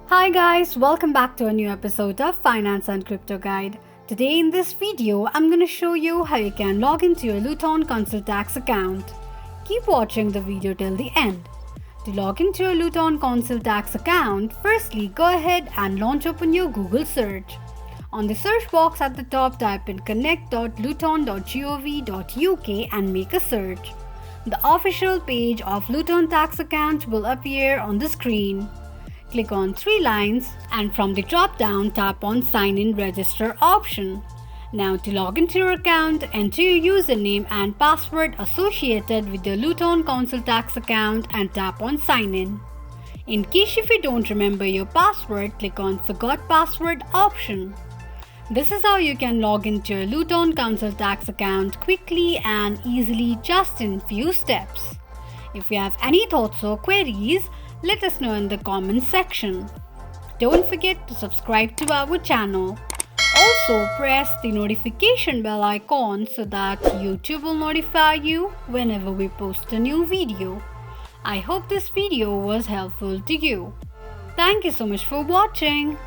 Hi guys, welcome back to a new episode of Finance and Crypto Guide. Today in this video, I'm going to show you how you can log into your Luton Council Tax account. Keep watching the video till the end. To log into your Luton Council Tax account, firstly go ahead and launch open your Google search. On the search box at the top, type in connect.luton.gov.uk and make a search. The official page of Luton Tax account will appear on the screen. Click on three lines and from the drop down tap on Sign in Register option. Now to log into your account, enter your username and password associated with your Luton Council Tax account and tap on Sign in. In case if you don't remember your password, click on Forgot Password option. This is how you can log into your Luton Council Tax account quickly and easily just in few steps. If you have any thoughts or queries, let us know in the comments section. Don't forget to subscribe to our channel. Also press the notification bell icon so that YouTube will notify you whenever we post a new video. I hope this video was helpful to you. Thank you so much for watching.